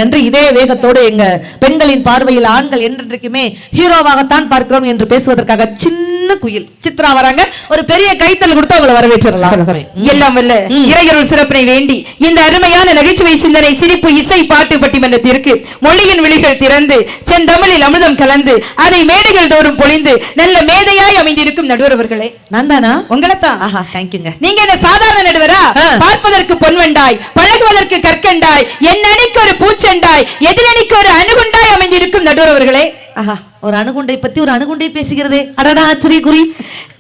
என்று இதே வேகத்தோடு எங்க பெண்களின் பார்வையில் ஆண்கள் என்றென்றைக்குமே ஹீரோவாகத்தான் பார்க்கிறோம் என்று பேசுவதற்காக சின்ன குயில் சித்ரா வராங்க. ஒரு பெரிய கைத்தல் கொடுத்து அவங்களை வரவேற்றலாம். எல்லாம் வல்ல இறையருள் சிறப்பினை வேண்டி இந்த அருமையான நகைச்சுவை சிந்தனை சிரிப்பு இசை பாட்டு பட்டிமன்றத்திற்கு மொழியின் விழிகள் திறந்து செந்தமிழில் அமிர்தம் கலந்து அதை மேடைகள் தோறும் பொழிந்து நல்ல மேதையாய் அமைந்திருக்கும் நடுவர்களே, நான் தானா? உங்களைத்தான். தேங்க்யூங்க. நீங்க என்ன சாதாரண நடுவரா? பார்ப்பதற்கு பொன்வண்டாய், பழகுவதற்கு கற்கண்டாய், என் அணிக்கு ஒரு பூச்செண்டாய், எதிரணிக்கு ஒரு அணுகுண்டாய் அமைந்திருக்கும் நடுவர்களே. ஒரு அணுகுண்டை பத்தி ஒரு அணுகுண்டை பேசுகிறதே, அடடா ஆச்சரிய குறி.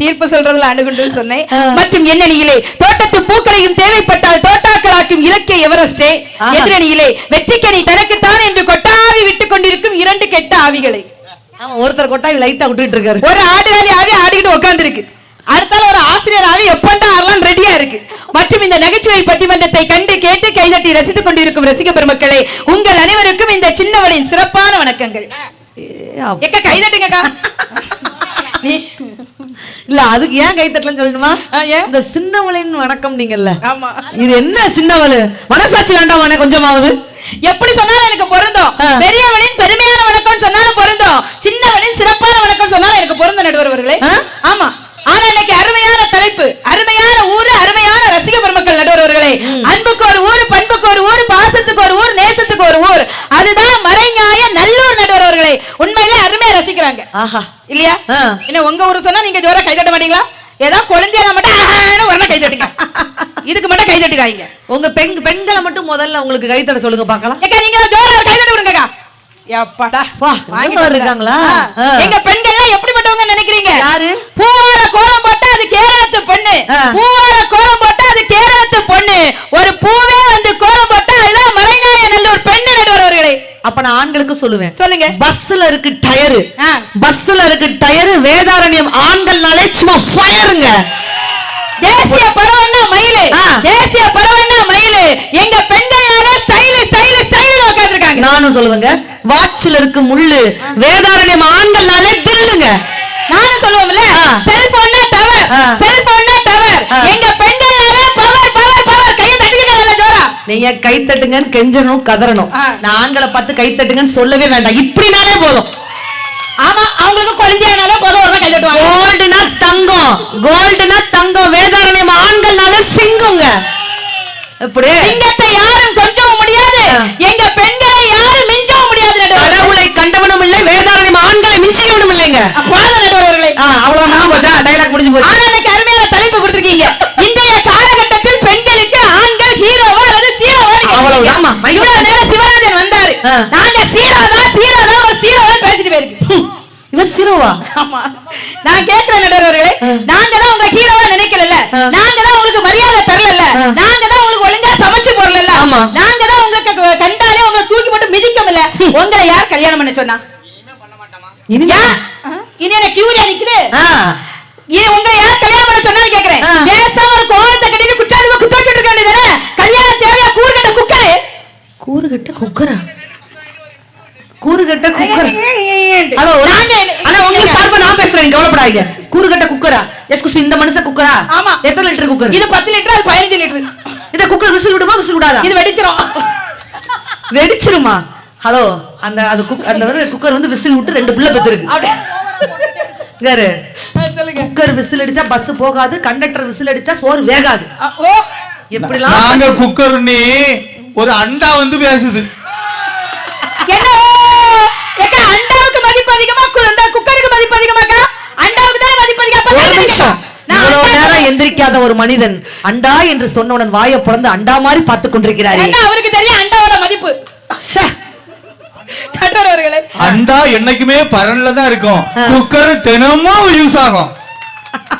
தீர்ப்பு சொல்றதுல அணுகுண்டு சொன்னேன். மற்றும் எண்ணணியிலே தோட்டத்து பூக்களையும் தேவைப்பட்டால் தோட்டாக்களாக்கும் இலக்கிய எவரெஸ்டே, எதிரணியிலே வெற்றிக்கணி தனக்குத்தான் என்று கொட்டாவி விட்டுக் கொண்டிருக்கும் இரண்டு கெட்ட ஆவிகளை. ஒருத்தர் கொட்டாவி லைட்டா விட்டுட்டு இருக்காரு. ஒரு ஆடுகாலி ஆவி ஆடிக்கிட்டு உட்கார்ந்து இருக்கு, அடுத்தால ஒரு ஆசிரியர் ஆவி எப்பண்டா ஆறலாம் ரெடியா இருக்கு. மற்றும் இந்த நகைச்சுவை பட்டிமன்றத்தை கண்டு கேட்டு கைதட்டி ரசித்துக் கொண்டிருக்கும் ரசிக பெருமக்களே, உங்கள் அனைவருக்கும் இந்த சின்னவளின் சிறப்பான வணக்கங்கள். எக்க கைதட்டுங்கக்கா. இல்ல அதுக்கு ஏன் கைத்தட்டலன்னு சொல்லணுமா? இந்த சின்னவளின் வணக்கம் நீங்கல்ல, இது என்ன சின்னவளு மனசாட்சி வேண்டாம் கொஞ்சமாவது? எப்படி சொன்னாலும் எனக்கு பொருந்தும். பெரியவளின் பெருமையான வணக்கம் சொன்னாலும் பொருந்தும், சின்னவளின் சிறப்பான வணக்கம் சொன்னாலும் எனக்கு பொருந்தும் நடுவர்களே. ஆமா, ஆனா இன்னைக்கு அருமையான தலைப்பு, அருமையான ஊரு, அருமையான ரசிக பெருமக்கள் நடுவர்களே. அன்புக்கு ஒரு ஊர், பண்புக்கு ஒரு ஊர், பாசத்துக்கு ஒரு ஊர், நேசத்துக்கு ஒரு ஊர், அதுதான் மறைஞாய நல்லூர் நடுவர்களே. உண்மையிலே அருமையா ரசிக்கிறாங்க இல்லையா? என்ன உங்க ஊரு சொன்னா நீங்க ஜோரா கைதட்ட மாட்டீங்களா? ஏதோ குழந்தையா மட்டும் ஒரு கை தட்டுங்க, இதுக்கு மட்டும் கை தட்டுக்காங்க. உங்க பெண்களை மட்டும் முதல்ல உங்களுக்கு கை தட்ட சொல்லுங்க பாக்கலாம். நீங்க ஜோரா கை தட்டு விடுங்க. எங்க பெண்கள் எப்படிப்பட்டவங்க நினைக்கிறீங்க? யாரு? பூவால கோலம் போட்டா அது கேரளத்து பொண்ணு, பூவால கோலம் போட்டா அது கேரளத்து பொண்ணு, ஒரு பூவே வந்து கோலம் போட்டா அதுதான் மறைஞாய நல்லூர் பெண்ணு நடுவர்களே. அப்ப நான் ஆண்களுக்கு சொல்லுவேன், சொல்லுங்க. பஸ்ல இருக்கு டயரு, பஸ்ல இருக்கு டயரு, வேதாரண்யம் ஆண்கள்னாலே சும்மா ஃபயருங்க. தேசிய பறவைன்னா மயிலு, தேசிய பறவைன்னா மயிலு, எங்க பெண்கள்னால ஸ்டைல் ஸ்டைல் ஸ்டைல் உட்கார்ந்திருக்காங்க. நானும் சொல்லுவேங்க, வாட்ச்ல இருக்கு முள்ளு, வேதாரண்யம் ஆண்கள்னாலே தில்லுங்க. நானும் சொல்லுவோம்ல, செல்போன்னா டவர், செல்போன்னா டவர், எங்க பெண்கள்னால பவர் பவர் பவர். கையை தட்டுங்க ஜோரா. நீங்க கை தட்டுங்கன்னு கெஞ்சணும் கதறணும், நான் ஆண்களை பார்த்து கை தட்டுங்கன்னு சொல்லவே வேண்டாம், இப்படினாலே போதும். ஆமா, அவங்களுக்கு குழந்தையானாலே போதும், ஒரு கை தட்டுவாங்க. கோல்டுனா தங்கம், கோல்டுனா தங்கம், வேதாரண்யம் ஆண்கள்னால சிங்கங்க. இப்படி சிங்கத்தை யாரும் கொஞ்சவும் முடியாது, எங்க பெண்களை யாரும் மிஞ்சவும் முடியாது. கடவுளை கண்டவனும் இல்லை, வேதாரண்யம் ஆண்களை மிஞ்சவனும் இல்லைங்க. நடுவர்களே, அவ்வளவுதான் போச்சா? டயலாக் முடிஞ்சு போச்சு. ஆனா எனக்கு அருமையான தலைப்பு கொடுத்திருக்கீங்க. இன்றைய காலகட்டத்தில் பெண்களுக்கு ஆண்கள் ஹீரோவா அல்லது சீரோவா? அவ்வளவுதான். இவ்வளவு நேரம் சிவராஜன் வந்தாரு, நாங்க சீரோதான் சீரோதான் ஒரு சீரோவா பேசிட்டு போயிருக்கு. இவர் சீரோவா? ஆமா, நான் கேட்கிறேன் நடுவர்களே, நாங்க தான் உங்க ஹீரோவா நினைக்கல, நாங்க தான் உங்களுக்கு மரியாதை தரல, நாங்க தான் உங்களுக்கு ஒழுங்கா சமைச்சு போடல, நாங்க தான் உங்களுக்கு கண்டாலே உங்களை தூக்கி போட்டு மிதிக்கல. உங்களை யார் கல்யாணம் பண்ண சொன்னா? இனி என்ன கியூரியா நிக்குது? இது உங்களை யார் கல்யாணம் பண்ண சொன்னான்னு கேக்குறேன். பேசாம ஒரு கோலத்தை கட்டிட்டு குற்றாலமா குத்த வச்சிட்டு இருக்க வேண்டியதானே? கல்யாணம் தேவையா? கூறுகட்ட குக்கரு, கூறுகட்ட குக்கரா? கூறுகட்ட குக்கர். ஹலோ, அண்ணா உங்களுக்கு சார்பா நான் பேசுறேன், கவலைப்படாதீங்க. கூறுகட்ட குக்கரா? எஸ்கூஸ் மீ, இந்த மனுஷ குக்கரா? ஆமா. எத்தனை லிட்டர் குக்கர்? இது 10 லிட்டர், அது 15 லிட்டர். இந்த குக்கர் விசில் விடுமா விசில் விடாதா? இது வெடிச்சிரும். வெடிச்சிருமா? ஹலோ, அந்த அது அந்த குக்கர் வந்து விசில் விட்டு 2 பிள்ளை பெத்துருக்கு. கேரு, குக்கர் விசில் அடிச்சா பஸ் போகாது, கண்டக்டர் விசில் அடிச்சா சோறு வேகாது. எப்படிலாம் நாங்க குக்கர் நீ ஒரு அண்டா வந்து பேசுது. என்ன ஏக்கா, அண்டாவுக்கு மதிப்பு அதிகமா, அந்த குக்கருக்கு மதிப்பு அதிகமாக்கா? அண்டாவுக்கு தான மதிப்பு அதிகம். ஒரு நிமிஷம், இவ்வளவு நேரம் எந்திரிக்காத ஒரு மனிதன் அண்டா என்று சொன்னவுடன் வாயை பிளந்து அண்டா மாதிரி பார்த்து கொண்டிருக்கிறாரு. என்ன அவருக்கு தெரியும் அண்டாவோட மதிப்பு? கட்டறவர்களே, அண்டா என்னைக்குமே பரன்ல தான் இருக்கும், குக்கர் தினமும் யூஸ் ஆகும்.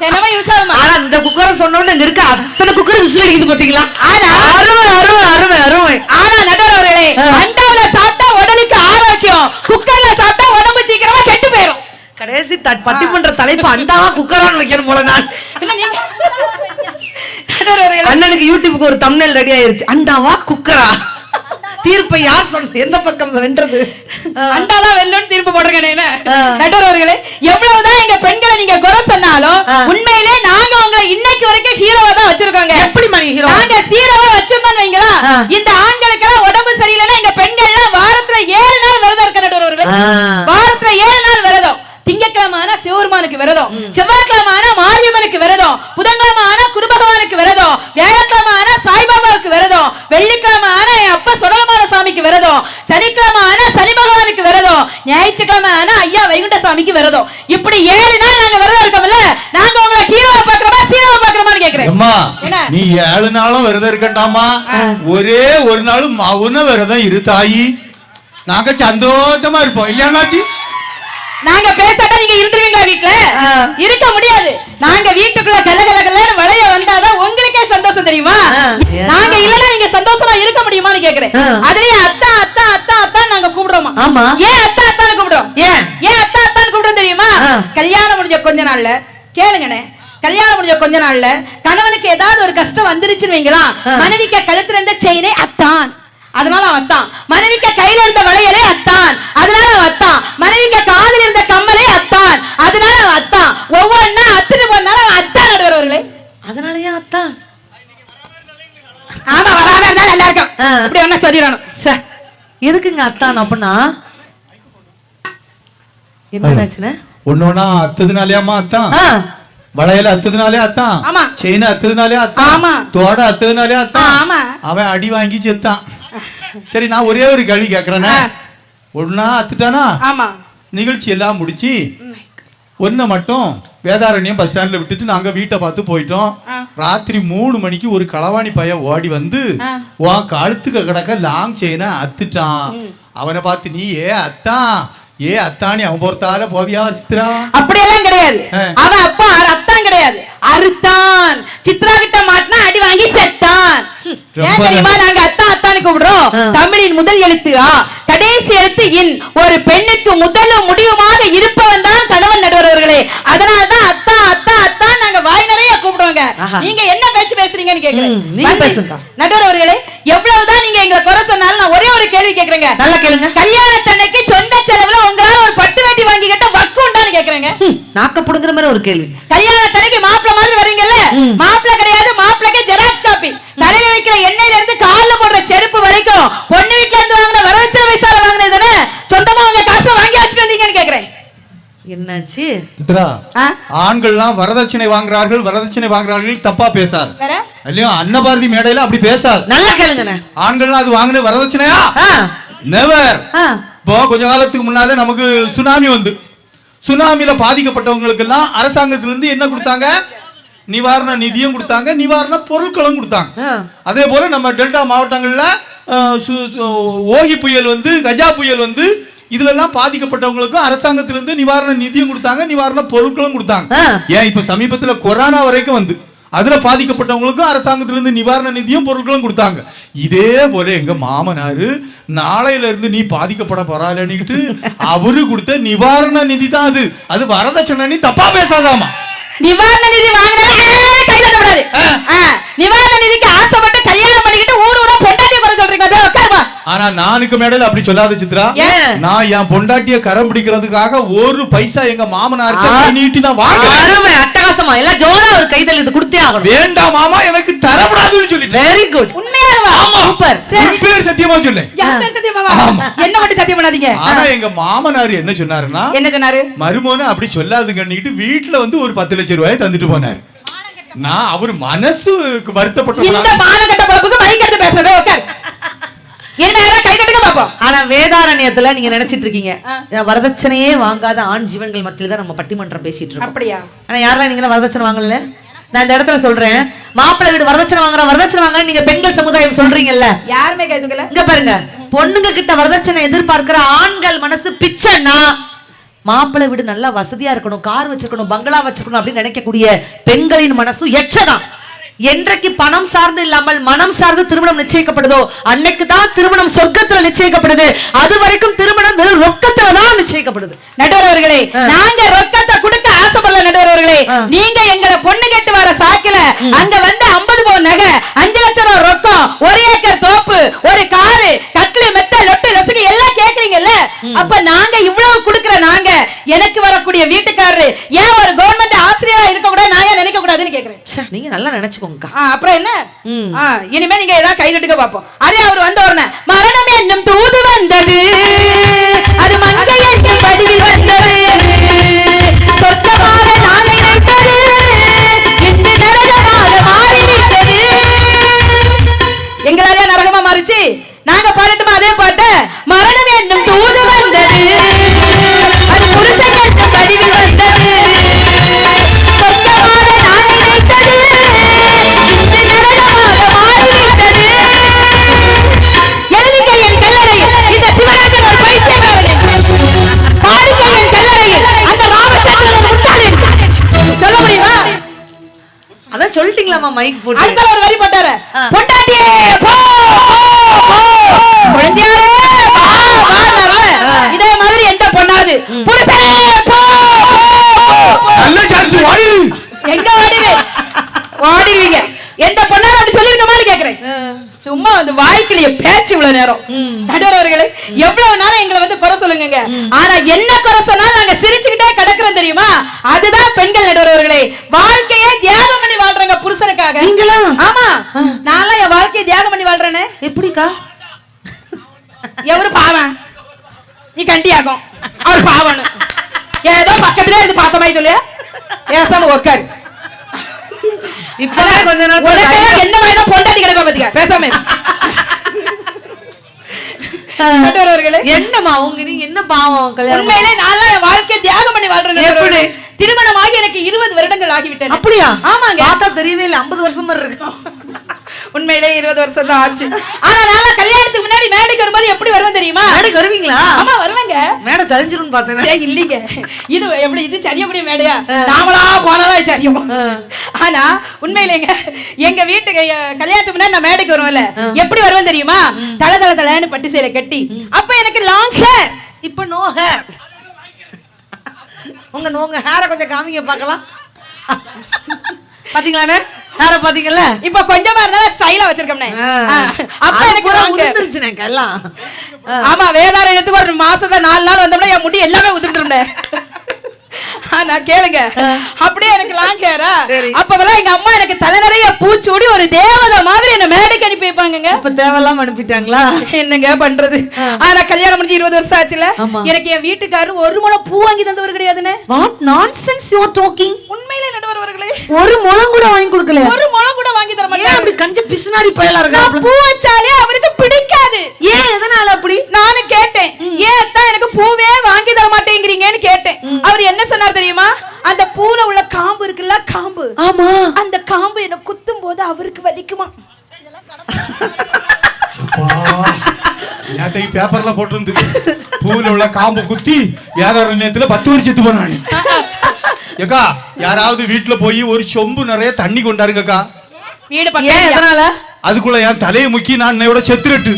தினமும் யூஸ் ஆகும். ஆனா இந்த குக்கரை சொன்னவுடனே இங்க இருக்க அத்தனை குக்கர் விசில் அடிக்குது பாத்தீங்களா? ஆனா அருமை அருமை அருமை அருமை. ஆனா நடுவர்களே, அண்டாவுல சாப்பிட்டா உடலுக்கு ஆரோக்கியம், குக்கர்ல சாப்பிட்டா உடம்பு சீக்கிரமா கெட்டு போயிடும். கடைசி பட்டிமன்ற தலைப்பு அண்டாவா குக்கரான்னு வைக்கணும் போல. நான் அண்ணனுக்கு யூடியூப்க்கு ஒரு தம்ப்நெயில் ரெடி ஆயிருச்சு, அண்டாவா குக்கரா? தீர்ப்பை யார் சொன்ன, எந்த பக்கம் வென்றது? அண்டாதான் வெல்லுன்னு தீர்ப்பு போடுறேன். நடுவர்களே, எவ்வளவுதான் எங்க பெண்களை நீங்க குறை சொன்னாலும் உண்மையிலே நாங்க உங்களை இன்னைக்கு வரைக்கும் ஹீரோவா தான் வச்சிருக்கோங்க. எப்படி மணி ஹீரோ? நாங்க சீரோவா வச்சிருந்தோம் வைங்களா, இந்த ஆண்களுக்கு எல்லாம் உடம்பு சரியில்லைன்னா எங்க பெண்கள் எல்லாம் வாரத்துல 7 நாள் விரதம். திங்கட்கிழமை ஆனா சிவபெருமானுக்கு விரதம், செவ்வாய்க்கிழமை ஆனா மாரியம்மனுக்கு விரதம், புதன்கிழமை ஆனா குரு பகவானுக்கு விரதம், வியாழக்கிழமை ஆனா சாய்பாபாவுக்கு விரதம், வெள்ளிக்கிழமை ஆனா என் அப்பா சுடலமான சாமிக்கு விரதம், சனிக்கிழமை ஆனா சனி பகவானுக்கு விரதம், ஞாயிற்றுக்கிழமை ஆனா ஐயா வைகுண்ட சாமிக்கு விரதம். இப்படி 7 நாள் நாங்க விரதம் இருக்கோம்ல, நாங்க உங்களை ஹீரோவா பாக்குறோமா சீரோவா பாக்குறோமான்னு கேக்குறேன். அம்மா நீ 7 நாளும் விரதம் இருக்கண்டாமா, ஒரே ஒரு நாளும் மௌன விரதம் இரு தாயி, நாங்க சந்தோஷமா இருப்போம் இல்லையாச்சி. நாங்க பேசாட்டா நீங்க இருந்துருவீங்களா வீட்டுல? இருக்க முடியாது. நாங்க வீட்டுக்குள்ள கல்லகலன்னு வளைய வந்தாதான் உங்களுக்கே சந்தோஷம் தெரியுமா? நாங்க இல்லன்னா நீங்க சந்தோஷமா இருக்க முடியுமான்னு கேக்குறேன். அதுலயே அத்தா அத்தா அத்தா அத்தா நாங்க கூப்பிடுறோமா? ஏன் அத்தா அத்தான்னு கூப்பிடுறோம்? ஏன் அத்தா அத்தான்னு கூப்பிடுறோம் தெரியுமா? கல்யாணம் முடிஞ்ச கொஞ்ச நாள்ல கேளுங்கண்ணே, கல்யாணம் முடிஞ்ச கொஞ்ச நாள்ல கணவனுக்கு ஏதாவது ஒரு கஷ்டம் வந்துருச்சுன்னு வைங்களா, மனைவிக்கு கழுத்துல இருந்த செயினே அத்தான், அதனால அவன் அத்தான். மனைவிக்க கையில இருந்த வளையலே அத்தான், அதனால அவன் அத்தான். மனைவிக்க காதில் இருந்த கம்மலே அத்தான், அதனால அவன் அத்தான். ஒவ்வொன்னா அத்துட்டு போனால அவன் அத்தான் நடுவர்களே. அதனாலயே அத்தான். ஆமா, வராம இருந்தா நல்லா இருக்கும். இப்படி ஒண்ணா சொல்லிடணும். சார் எதுக்குங்க அத்தான் அப்படின்னா என்னாச்சுன்னு ஒன்னொன்னா அத்ததுனாலேயாமா அத்தான், வளையல அத்ததுனாலே அத்தான், செயின அத்ததுனாலே அத்தான், தோட அத்ததுனாலே அத்தான், அவன் அடி வாங்கி செத்தான். சரி, நான் ஒரே ஒரு கேள்வி கேக்குறேன். ஒன்னா அத்துட்டானா, நிகழ்ச்சி எல்லாம் முடிச்சு ஒன்ன மட்டும் வேதாரண்யம் பஸ் ஸ்டாண்ட்ல விட்டுட்டு நாங்க வீட்டை பார்த்து போயிட்டோம். ராத்திரி 3 மணிக்கு ஒரு களவாணி பையன் ஓடி வந்து உன் கழுத்துக்கு கிடக்க லாங் செயின அத்துட்டான். அவனை பார்த்து நீ ஏ அத்தானி அவன் பொறுத்தால போவியா சித்ரா? அப்படியெல்லாம் கிடையாது. அவன் அப்பா அத்தான் கிடையாது, அறுத்தான். சித்ரா கிட்ட மாட்டினா அடி வாங்கி செத்தான். ஏன் தெரியுமா நாங்க அத்தான் அத்தானு கூப்பிடுறோம்? தமிழின் முதல் எழுத்து ஆ, கடைசி எழுத்து இன். ஒரு பெண்ணுக்கு முதலும் முடிவுமாக இருப்பவன் தான் கணவன் நடுவர்களே. அதனாலதான் அத்தா அத்தா அத்தா நாங்க வாய் நிறைய கூப்பிடுவாங்க. நீங்க என்ன பேச்சு பேசுறீங்கன்னு கேக்குறேன். நடுவர்களே, எவ்வளவுதான் நீங்க எங்களை குறை சொன்னாலும் நான் ஒரே ஒரு கேள்வி கேக்குறேங்க. நல்லா கேளுங்க. கல்யாணத்தன்னைக்கு சொந்த செலவுல உங்களால ஒரு பட்டு வேட்டி வாங்கி கேட்ட வக்கு உண்டான்னு கேக்குறேங்க. நாக்க புடுங்குற மாதிரி ஒரு கேள்வி. கல்யாணத்தன்னைக்கு மாப்பிள மாதிரி வரீங்கல்ல, மாப்பிள கிடையாது, மாப்பிளைக்கு ஜெராக்ஸ் காப்பி. தலையில வைக்கிற எண்ணெயில இருந்து கால்ல போடுற செருப்பு வரைக்கும் பொண்ணு வீட்டுல இருந்து வாங்கின வரதட்சணை பைசால வாங்கினதுன்னு சொந்தமா உங்க காசுல வாங்கி வச்சுட்டு வந்தீங்கன்னு கேக்குறேன். என்னாச்சு? ஆண்கள்லாம் வரதட்சணை வாங்குறார்கள் தப்பா பேசாது இல்லையா? அன்னபாரதி மேடையில அப்படி பேசாது. நல்லா கேளுங்க. ஆண்கள்லாம் அது வாங்கின வரதட்சணையா? நெவர். இப்போ கொஞ்ச காலத்துக்கு முன்னால நமக்கு சுனாமி வந்து, சுனாமில பாதிக்கப்பட்டவங்களுக்கு எல்லாம் அரசாங்கத்திலிருந்து என்ன கொடுத்தாங்க? நிவாரண நிதியும் கொடுத்தாங்க, நிவாரண பொருட்களும் கொடுத்தாங்க. அதே போல நம்ம டெல்டா மாவட்டங்கள்ல ஓகி புயல் வந்து, கஜா புயல் வந்து, இதுல எல்லாம் பாதிக்கப்பட்டவங்களுக்கும் அரசாங்கத்திலிருந்து நிவாரண நிதியும் கொடுத்தாங்க, நிவாரண பொருட்களும் கொடுத்தாங்க. ஏன் இப்ப சமீபத்துல கொரோனா வரைக்கும் வந்து அதுல பாதிக்கப்பட்டவங்களுக்கும் அரசாங்கத்திலிருந்து நிவாரண நிதியும் பொருட்களும் கொடுத்தாங்க. இதே போல எங்க மாமனாரு நாளையில இருந்து நீ பாதிக்கப்பட போறாள்னுட்டு அவரு கொடுத்த நிவாரண நிதி தான் அது. அது வரதட்சணை, நீ தப்பா பேசாதாமா. நிவாரண நிதி வாங்கினாலும் கை தட்டக்கூடாது. நிவாரண நிதிக்கு ஆசைப்பட்டு கல்யாணம் பண்ணிக்கிட்டு ஊர் ஊரா பொண்டாட்டிய குறை சொல்றீங்க. உட்காருமா. ஆனா நானுக்கு மேடையில அப்படி சொல்லாத சித்ரா. நான் என் பொண்டாட்டிய கரம் பிடிக்கிறதுக்காக ஒரு பைசா எங்க மாமனாருக்கு நீட்டி தான் வாங்குறேன். அருமை, அட்டகாசமா, எல்லாம் ஜோரா ஒரு கைதல் இது கொடுத்தே ஆகணும். வேண்டாம் மாமா, எனக்கு தரப்படாதுன்னு சொல்லிட்டேன். Very good. உண்மையாவா? ஆமா, சூப்பர். உன் பேர் சத்தியமா சொல்லேன். என் பேர் சத்தியமாவா? என்ன மட்டும் சத்தியம் பண்ணாதீங்க. ஆனா எங்க மாமனார் என்ன சொன்னாருன்னா, என்ன சொன்னாரு? மருமோன அப்படி சொல்லாதுங்கன்னிட்டு வீட்டுல வந்து ஒரு 10 லட்சம் ரூபாய் தந்துட்டு போனாரு. நான் அவர் மனசுக்கு வருத்தப்பட்ட இந்த மானகட்ட பொழப்புக்கு மைக் எடுத்து பேசுறவே உட்கார். என்ன கை தட்டுங்க பாப்போம். ஆனா வேதாரண்யத்துல நீங்க நினைச்சிட்டு இருக்கீங்க வரதட்சணையே வாங்காத ஆண் ஜீவன்கள் மத்தியில தான் நம்ம பட்டிமன்றம் பேசிட்டு இருக்கோம். அப்படியா? ஆனா யாரெல்லாம் நீங்க வரதட்சணை வாங்கல? நான் இந்த இடத்துல சொல்றேன், மாப்பிள்ளை வீடு வரதட்சணை வாங்குற நீங்க பெண்கள் சமுதாயம் சொல்றீங்கல்ல, யாருமே கைதுக்கல. இங்க பாருங்க, பொண்ணுங்க கிட்ட வரதட்சணை எதிர்பார்க்கிற ஆண்கள் மனசு பிச்சைன்னா, மாப்பிள்ளை வீடு நல்லா வசதியா இருக்கணும், கார் வச்சிருக்கணும், பங்களா வச்சிருக்கணும் அப்படின்னு நினைக்கக்கூடிய பெண்களின் மனசு எச்சதான். என்றைக்கு பணம் சார்ந்து இல்லாமல் மனம் சார்ந்து திருமணம் நிச்சயிக்கப்படுதோ அன்னைக்கு தான் திருமணம் சொர்க்கத்துல நிச்சயிக்கப்படுது. அது வரைக்கும் திருமணம் வெறும் ரொக்கத்துல தான் நிச்சயிக்கப்படுது. நடுவர்களே, நாங்க ரொக்கத்தை கொடுக்க ஆசைப்படல. நடுவர்களே, நீங்க எங்களை பொண்ணு கேட்டு வர சாக்கில அங்க வந்து 50 பவுன் நகை, 5 லட்சம் ரூபாய் ரொக்கம், 1 ஏக்கர் தோப்பு, ஒரு காரு, கட்லு, மெத்த, லொட்டு, லொசுக்கு எல்லாம் கேக்குறீங்கல்ல. அப்ப நாங்க இவ்வளவு கொடுக்கிற நாங்க எனக்கு வரக்கூடிய வீட்டுக்காரரு ஏன் ஒரு கவர்மெண்ட் ஆசிரியரா இருக்க கூடாது, நான் ஏன் நினைக்க கூடாதுன்னு கேக்குறேன். நீங்க நல்லா நினைச்சுக்கோங்க. அப்புறம் என்ன? இனிமே நீங்க ஏதாவது கை தட்டுக்க பாப்போம். அதே அவர் வந்த உடனே மரணம் என்னும் தூது வந்தது, அது மங்கையை பேசலாமா மைக் போட்டு? அடுத்த ஒரு வரி போட்டாரு, பொண்டாட்டியே போ போ, குழந்தையாரே வா வான்னார்ல, இதே மாதிரி எந்த பொண்ணாது புருஷனே போ போ, நல்ல சான்ஸ் வாடி. எங்க ஓடிடுவீங்க? எந்த பொண்ணாலும் அப்படி சொல்லிருக்கமான்னு கேக்குறேன். சும்மா வந்து வாய்க்கிலேயே பேச்சு இவ்வளவு நேரம். நடுவர்களே, எவ்வளவு நேரம் எங்களை வந்து குறை சொல்லுங்க, ஆனா என்ன குறை சொன்னாலும் நாங்க சிரிச்சுக்கிட்டே கிடக்குறோம் தெரியுமா? அதுதான் பெண்கள். நடுவர்களே, வாழ்க்கையே தியாகம் பண்ணி வாழ்றாங்க புருஷனுக்காக. நீங்களா? ஆமா, நான்லாம் என் வாழ்க்கையை தியாகம் பண்ணி வாழ்றேனே. எப்படிக்கா? எவரு பாவம்? நீ கண்டியாகும், அவர் பாவம். ஏதோ பக்கத்திலே இருந்து பார்த்த மாதிரி சொல்லு, ஏசாம உட்காரு. இப்பவே கொஞ்ச நேரம் என்ன மாதிரி தான் பொண்டாட்டி கிடப்பா பாத்துக்க, பேசாம. என்னமா உங்க நீங்க என்ன பாவம்? கல்யாணம் உண்மையிலே நான் என் வாழ்க்கையை தியாகம் பண்ணி வாழ்றேன். எப்படி? திருமணமாகி எனக்கு 20 வருடங்கள் ஆகிவிட்டது. அப்படியா? ஆமாங்க. பார்த்தா தெரியவே இல்ல, 50 வருஷம் மாதிரி இருக்கு. உண்மையிலே 20 வருஷம் தான் ஆச்சு. ஆனா நான் கல்யாணத்துக்கு முன்னாடி மேடைக்கு வரும்போது எப்படி வருவேன் தெரியுமா? மேடைக்கு வருவீங்களா? ஆமா வருவேங்க. மேடை சரிஞ்சிரும் பார்த்தேன். சரி இல்லீங்க, இது எப்படி இது சரியக்கூடிய மேடையா? நாமளா போனதான் சரியும். ஆனா உண்மையிலேங்க எங்க வீட்டுக்கு கல்யாணத்துக்கு முன்னாடி நான் மேடைக்கு வருவேன்ல, எப்படி வருவேன் தெரியுமா? தல தல தலன்னு பட்டு சேலை கட்டி. அப்ப எனக்கு லாங் ஹேர், இப்ப நோ ஹேர். உங்க ஹேரை கொஞ்சம் காமிங்க பார்க்கலாம். பாத்தீங்களானே? ஹேர பாத்தீங்கல்ல? இப்ப கொஞ்சமா இருந்தாலும் ஸ்டைலா வச்சிருக்கோம்னே. அப்ப எனக்கு உதிர்ந்துருச்சுனே எல்லாம். ஆமா, வேதாரண்யத்துக்கு ஒரு மாசத்துல 4 நாள் வந்தோம்னா என் முடி எல்லாமே உதிர்ந்துரும்னே. நான் கேளுங்க, அப்படியே எனக்கு லாங் ஹேரா. அப்பவெல்லாம் எங்க அம்மா எனக்கு தலை நிறைய பூச்சூடி ஒரு தேவதை மாதிரி என்ன மேடைக்கு அனுப்பி வைப்பாங்க. இப்ப தேவையில்லாம அனுப்பிட்டாங்களா? என்னங்க பண்றது? ஆனா கல்யாணம் முடிஞ்சு 20 வருஷம் ஆச்சுல, எனக்கு என் வீட்டுக்காரர் ஒரு முழம் பூ வாங்கி தந்தவர் கிடையாதுன்னு. What nonsense you are talking? உண்மையிலே நடுவர்களே, ஒரு முழம் கூட வாங்கி கொடுக்கல. ஒரு முழம் கூட வாங்கி தர மாட்டாங்க. ஏன் அப்படி கஞ்ச பிசுனாடி பயலா இருக்கா? பூ வச்சாலே அவருக்கு பிடிக்காது. ஏன் எதனால அப்படி? நானும் கேட்டேன், ஏன் அத்தான் எனக்கு பூவே வாங்கி தர மாட்டேங்கிறீங்கன்னு கேட்டேன். அவர் என்ன சொன்னார் தெரியுமா? அந்த பூல உள்ள காம்பு இருக்குல்ல, காம்பு. ஆமா, அந்த காம்பு என்ன குத்தும் போது அவருக்கு வலிக்குமா. நேத்தை பேப்பர்ல போட்டு பூல உள்ள காம்பு குத்தி வேதாரண்யத்துல 10 வருஷம் செத்து போனானே. ஏக்கா, யாராவது வீட்டுல போய் ஒரு சொம்பு நிறைய தண்ணி கொண்டாருங்கக்கா. வீடு பக்கம் எதனால? அதுக்குள்ள என் தலையை முக்கி நான் என்னையோட செத்துறட்டு.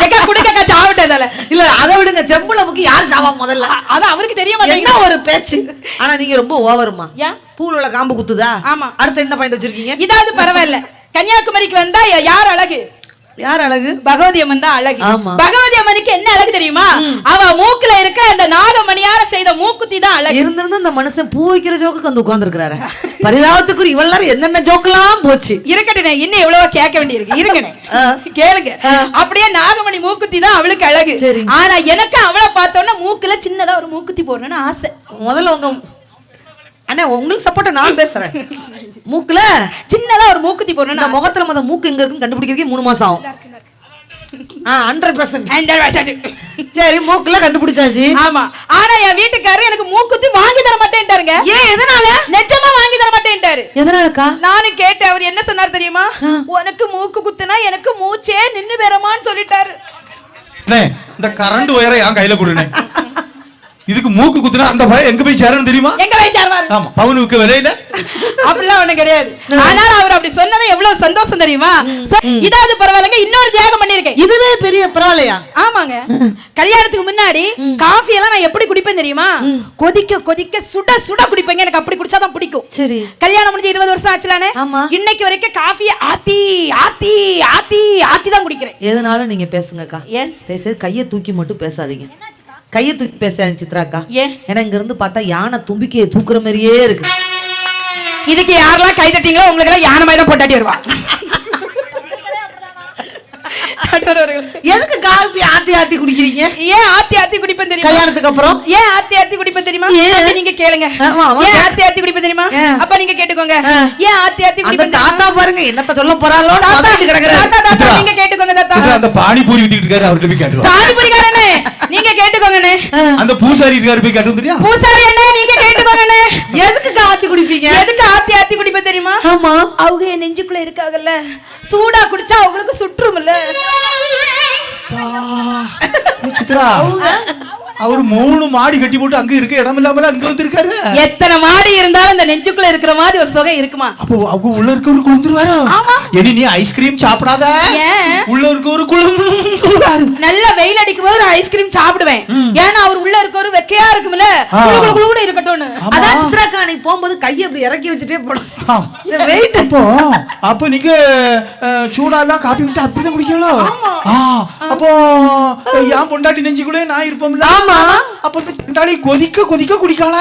ஏக்கா குடுக்கக்கா சாவட்டதால. இல்ல அதை விடுங்க, செம்புல முக்கி யார் சாவா முதல்ல? அது அவருக்கு தெரிய மாட்டேங்குது. என்ன ஒரு பேச்சு. ஆனா நீங்க ரொம்ப ஓவருமா. ஏன்? பூல உள்ள காம்பு குத்துதா? ஆமா. அடுத்து என்ன பாயிண்ட் வச்சிருக்கீங்க? இதாவது பரவாயில்ல. கன்னியாகுமரிக்கு வந்தா யார் அழகு? யார் அழகு? பகவதி அம்மன் தான் அழகு. பகவதி அம்மனுக்கு என்ன அழகு தெரியுமா? அவ மூக்குல இருக்க அந்த நாகமணியார செய்த மூக்குத்தி தான் அழகு. இருந்திருந்து இந்த மனுஷன் பூ வைக்கிற ஜோக்கு வந்து உட்கார்ந்து இருக்காரு. பரிதாபத்துக்கு இவ்வளவு நேரம் என்னென்ன ஜோக்கெல்லாம் போச்சு. இருக்கட்டே, இன்னும் எவ்வளவோ கேட்க வேண்டியிருக்கு. இருங்கனே கேளுங்க. அப்படியே நாகமணி மூக்குத்தி தான் அவளுக்கு அழகு. ஆனா எனக்கு அவளை பார்த்தோன்னா மூக்குல சின்னதா ஒரு மூக்குத்தி போடணும்னு ஆசை. முதல்ல உங்க அண்ணா உங்களுக்கு சப்போர்ட்டா நான் பேசுறேன். மூக்குல சின்னதா ஒரு மூக்குத்தி போடணும். முகத்துல மொத மூக்கு எங்க இருக்குன்னு கண்டுபிடிக்கிறதுக்கு 3 மாசம் ஆகும். 100%. சரி, மூக்குல கண்டுபிடிச்சாச்சு. ஆமா, ஆனா என் வீட்டுக்காரர் எனக்கு மூக்குத்தி வாங்கி தர மாட்டேன்ட்டாருங்க. ஏன்? எதனால? நிஜமா வாங்கி தர மாட்டேன்ட்டாரு. எதனாலக்கா? நானும் கேட்டேன். அவர் என்ன சொன்னார் தெரியுமா? உனக்கு மூக்கு குத்துனா எனக்கு மூச்சே நின்னு பெறமான்னு சொல்லிட்டாரு. இந்த கரண்ட் ஒயரை என் கையில கொடுனே. இதுக்கு மூக்கு குத்துனா அந்த பையன் எங்க போய் சேரணும் தெரியுமா? எங்க போய் சேருவாரு? ஆமா, பவுனுக்கு விலையில. அப்படிலாம் ஒண்ணு கிடையாது. ஆனா அவர் அப்படி சொன்னது எவ்வளவு சந்தோஷம் தெரியுமா? இதாவது பரவாயில்லைங்க, இன்னொரு தியாகம் பண்ணிருக்கேன். இதுவே பெரிய பரவாயில்லையா? ஆமாங்க. கல்யாணத்துக்கு முன்னாடி காஃபி எல்லாம் நான் எப்படி குடிப்பேன் தெரியுமா? கொதிக்க கொதிக்க சுட சுட குடிப்பேங்க. எனக்கு அப்படி குடிச்சாதான் பிடிக்கும். சரி. கல்யாணம் முடிஞ்சு 20 வருஷம் ஆச்சுலானே. இன்னைக்கு வரைக்கும் காஃபியை ஆத்தி ஆத்தி ஆத்தி ஆத்தி தான் குடிக்கிறேன். எதனால நீங்க பேசுங்கக்கா. ஏன்? கையை தூக்கி மட்டும் பேசாதீங்க. கையை தூக்கி பேசாதீங்க சித்ராக்கா. ஏன்னா இங்க இருந்து பார்த்தா யானை தும்பிக்கையை தூக்குற மாதிரியே இருக்கு. இதுக்கு யாரெல்லாம் கை தட்டிங்களோ உங்களுக்கு எல்லாம் யானை மாதிரி தான் பொண்டாட்டி வருவா. எதுக்கு காபி ஆத்தி ஆத்தி குடிக்கிறீங்க? ஏன் ஆத்தி ஆத்தி குடிப்பேன் தெரியுமா? கல்யாணத்துக்கு அப்புறம் ஏன் ஆத்தி ஆத்தி குடிப்பேன் தெரியுமா? நீங்க கேளுங்க. ஏன் ஆத்தி ஆத்தி குடிப்பேன் தெரியுமா? அப்ப நீங்க கேட்டுக்கோங்க. ஏன் ஆத்தி ஆத்தி குடிப்பேன்? தாத்தா பாருங்க என்னத்த சொல்ல போறாளோ பதறிட்டு கிடக்குறாரு. தாத்தா நீங்க கேட்டுக்கோங்க. தாத்தா அந்த பானிபூரி வித்திட்டு இருக்காரு, அவர்ட்ட போய் கேட்டுவா. பானிபூரிக்காரனே நீங்க கேட்டுக்கோங்கனே. அந்த பூசாரி இருக்காரு, போய் கேட்டு வந்துறியா? பூசாரி அண்ணே நீங்க கேட்டுக்கோங்கனே. எதுக்கு ஆத்தி குடிப்பீங்க? எதுக்கு ஆத்தி ஆத்தி குடிப்பேன் தெரியுமா? ஆமா, அவங்க என் நெஞ்சுக்குள்ள இருக்காங்கல்ல, சூடா குடிச்சா அவங்களுக்கு சுற்றும்ல. சித்ரா அவர் 3 மாடி கட்டி போட்டு அங்க இருக்க இடம் இல்லாமல அங்க வந்திருக்காரு. எத்தனை மாடி இருந்தாலும் இந்த நெஞ்சுக்குள்ள இருக்கிற மாதிரி ஒரு சுகம் இருக்குமா? அப்போ அவங்க உள்ள இருக்கவரு குளிந்துருவாரோ? இனி நீ ஐஸ்கிரீம் சாப்பிடாத. உள்ள இருக்கவரு குளிந்துருவாரு. நல்ல வெயில் அடிக்கும் போது நான் ஐஸ்கிரீம் சாப்பிடுவேன். ஏன்னா அவர் உள்ள இருக்கவரு வெக்கையா இருக்கும்ல, குளு குளு கூட இருக்கட்டும்னு. அதான் சித்ராக்கா நீ போகும்போது கையை அப்படி இறக்கி வச்சுட்டே போடும். வெயிட் அப்போ நீங்க சூடாலாம் காபி குடிச்சு அப்படிதான் குடிக்கீங்களோ? அப்போ என் பொண்டாட்டி நெஞ்சு கூட நான் இருப்போம்ல. அப்ப பொண்டாட்டி கொதிக்க கொதிக்க குடிக்கால.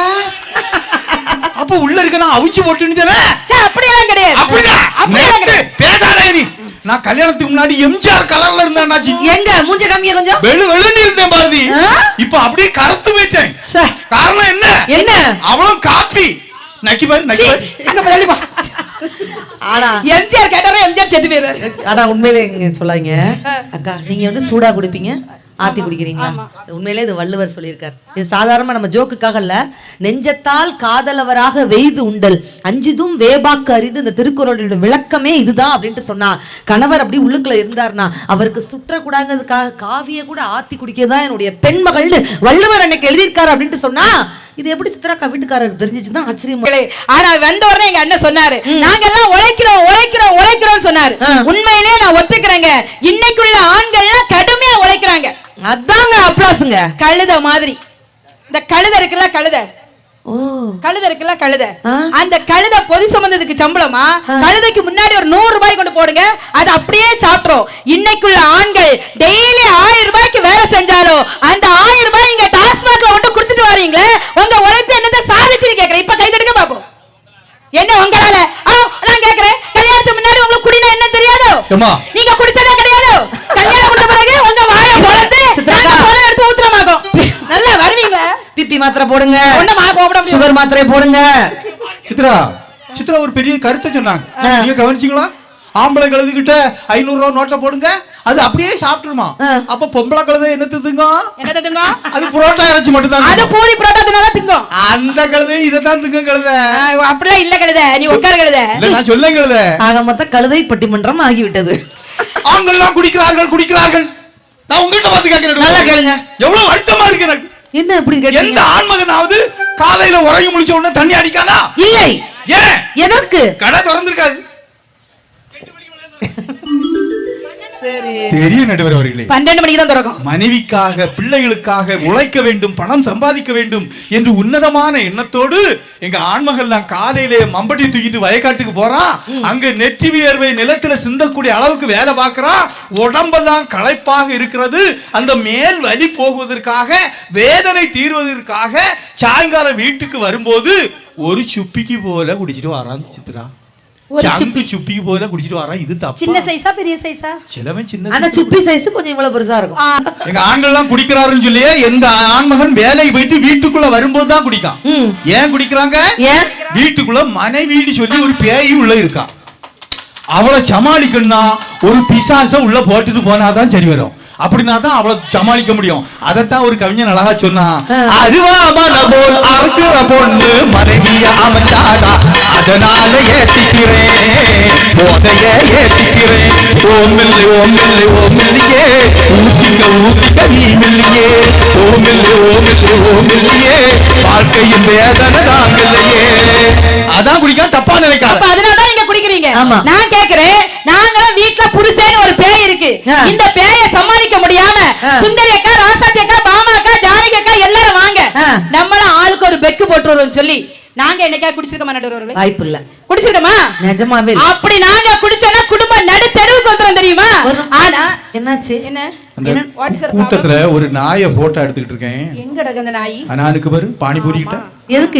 அப்ப உள்ள இருக்க நான் அவிச்சு போட்டுன்னு தானே? அப்படியெல்லாம் கிடையாது. அப்படிதான் பேசாதே நீ. நான் கல்யாணத்துக்கு முன்னாடி எம்ஜிஆர் கலர்ல இருந்தேன். எங்க மூஞ்ச காமிய கொஞ்சம் வெளு வெளுன்னு இருந்தேன் பாரதி. இப்ப அப்படியே கருத்து போயிட்டேன். காரணம் என்ன? என்ன? அவளும் காப்பி நக்கி பாரு நக்கி பாரு. அங்க போய் ஆனா எம்ஜிஆர் கேட்டாரே எம்ஜிஆர் செத்து போயிடுவாரு. ஆனா உண்மையிலே இங்க சொல்லாதீங்க அக்கா, நீங்க வந்து சூடா குடிப்பீங்க, ஆத்தி குடிக்கிறீங்களா? உண்மையிலே இது வள்ளுவர் சொல்லியிருக்காரு. இது சாதாரணமா நம்ம ஜோக்குக்காக இல்ல. நெஞ்சத்தால் காதலவராக வெய்து உண்டல் அஞ்சுதும் வேபாக்கு அறிந்து, இந்த திருக்குறளோட விளக்கமே இதுதான் அப்படின்ட்டு சொன்னா. கணவர் அப்படி உள்ளுக்குள்ள இருந்தாருன்னா அவருக்கு சுற்றக்கூடாதுக்காக காவிய கூட ஆத்தி குடிக்கதான் என்னுடைய பெண்மகள்னு வள்ளுவர் அன்னைக்கு எழுதியிருக்காரு அப்படின்ட்டு சொன்னா, இது எப்படி சித்ராக்கா வீட்டுக்காரருக்கு தெரிஞ்சிச்சுதான் ஆச்சரியம். ஆனா வந்த உடனே எங்க அண்ணன் சொன்னாரு, நாங்க எல்லாம் உழைக்கிறோம் உழைக்கிறோம் உழைக்கிறோம் சொன்னாரு. உண்மையிலேயே நான் ஒத்துக்கிறேங்க. இன்னைக்குள்ள ஆண்கள் கடுமையா உழைக்கிறாங்க. அதாங்க அப்ளாஸ்ங்க. கழுத மாதிரி இந்த கழுத இருக்குல்ல, கழுத இருக்குல்ல, கழுத. அந்த கழுத பொதி சுமந்ததுக்கு சம்பளமா கழுதைக்கு முன்னாடி ஒரு 100 ரூபாய் கொண்டு போடுங்க, அது அப்படியே சாப்பிட்றோம். இன்னைக்குள்ள ஆண்கள் டெய்லி 1000 ரூபாய்க்கு வேலை செஞ்சாலும் அந்த 1000 ரூபாய் நீங்க டாஸ்மாக்ல கொண்டு கொடுத்துட்டு வரீங்களே, உங்க உழைப்பு என்னத்தை சாதிச்சுன்னு கேக்குறேன். இப்ப கை தட்டுங்க பாப்போம். என்ன உங்களால? நான் கேக்குறேன், கல்யாணத்துக்கு முன்னாடி உங்களுக்கு குடினா என்ன தெரியாதோ? நீங்க குடிச்சதே கிடையாது. கல்யாணம் பண்ண பிறகு உங்க வாயை பொளந்து போல எடுத்து ஊத்துறமாகும். நல்லா வருவீங்க. பிபி மாத்திரை போடுங்க, சுகர் மாத்திரை போடுங்க. சித்ரா சித்ரா ஒரு பெரிய கருத்தை சொன்னாங்க, நீங்க கவனிச்சீங்களா? ஆம்பளை கழுதுகிட்ட 500 ரூபாய் நோட்டை போடுங்க, அது அப்படியே சாப்பிட்டுருமா. அப்ப பொம்பளை கழுதை என்ன திங்குங்க? அது புரோட்டா இறைச்சி மட்டும் தான். அது பூரி புரோட்டா தினாதான் திங்கும். அந்த கழுதை இதைத்தான் திங்க கழுதை. அப்படிலாம் இல்ல கழுதை, நீ உட்கார கழுதை. நான் சொல்ல கழுதை. ஆக மொத்த கழுதை பட்டிமன்றம் ஆகிவிட்டது. ஆண்கள்லாம் குடிக்கிறார்கள் குடிக்கிறார்கள். நான் உங்ககிட்ட பார்த்து கேட்கிறேன், நல்லா கேளுங்க. எவ்வளவு வருத்தமா இருக்கு எனக்கு. என்ன இப்படி கேட்டீங்க? எந்த ஆண்மகனாவது காலையில உறங்கி முழிச்ச உடனே தண்ணி அடிக்கானா? இல்லை. ஏன்? எதற்கு? கடை திறந்திருக்காது. சரி, தெரிய நடுவர் அவர்களே, 12 மணிக்கு தான் திறக்கும். மனைவிக்காக பிள்ளைகளுக்காக உழைக்க வேண்டும், பணம் சம்பாதிக்க வேண்டும் என்று உன்னதமான எண்ணத்தோடு எங்க ஆண்மகள்லாம் காலையிலே மம்பட்டி தூக்கிட்டு வயக்காட்டுக்கு போறான். அங்க நெற்றி வியர்வை நிலத்துல சிந்தக்கூடிய அளவுக்கு வேலை பார்க்கறான். உடம்பெல்லாம் களைப்பாக இருக்கிறது. அந்த மேல் வலி போகுவதற்காக, வேதனை தீர்வதற்காக சாயங்காலம் வீட்டுக்கு வரும்போது ஒரு சுப்பிக்கு போல குடிச்சிட்டு வரான் சித்ரா. சுப்பிக்கு போல குடிச்சிட்டு வரான். இது தப்பு. சின்ன சைஸா பெரிய சைஸா? சிலவன் சின்ன. அந்த சுப்பி சைஸ் கொஞ்சம் இவ்வளவு பெருசா இருக்கும். எங்க ஆண்கள் எல்லாம் குடிக்கிறாருன்னு சொல்லி எந்த ஆண்மகன் வேலைக்கு போயிட்டு வீட்டுக்குள்ள வரும்போது தான் குடிக்கான். ஏன் குடிக்கிறாங்க? வீட்டுக்குள்ள மனைவின்னு சொல்லி ஒரு பேய் உள்ள இருக்கா. அவளை சமாளிக்கணும்னா ஒரு பிசாச உள்ள போட்டுட்டு போனாதான் சரி வரும். அப்படின்னா தான் அவளை சமாளிக்க முடியும். அதைத்தான் ஒரு கவிஞன் அழகா சொன்னா, அருவாமன போல் அறுக்கிற பொண்ணு மனைவிய அமைச்சாடா, அதனால ஏத்திக்கிறேன் போதைய ஏத்திக்கிறேன். ஓமில்லை ஓமில்லை ஓமில்லையே ஊத்திக்க ஊத்திக்க நீ மில்லியே. ஓமில்லை ஓமில்லை ஓமில்லையே வாழ்க்கையின் வேதனை தாங்கலையே. அதான் குடிக்க தப்பா நினைக்காத. அதனாலதான் நீங்க குடிக்கிறீங்க. நான் கேக்குறேன், நாங்களாம் வீட்டுல புருஷன் ஒரு பேய் இருக்கு. இந்த பேயை சமாளிக்க முடியாம சுந்தரி அக்கா, ராசாத்தி அக்கா, பாமா அக்கா, ஜானகி அக்கா எல்லாரும் வாங்க, நம்மளும் ஆளுக்கு ஒரு பெக்கு போட்டுருவோம் சொல்லி நாங்க என்னைக்கா குடிச்சிருக்கோமா? நடுவர்களே வாய்ப்பு இல்ல. குடிச்சிருக்கோமா? நிஜமாவே அப்படி நாங்க குடிச்சோன்னா குடும்பம் நடு தெருவுக்கு வந்துரும் தெரியுமா? ஆனா என்னாச்சு? என்ன கூட்டத்துல ஒரு நாயை போட்டோ எடுத்துக்கிட்டு இருக்கேன். எங்கடா அந்த நாய்? அனானுக்கு பாரு பானிபூரி கிட்ட.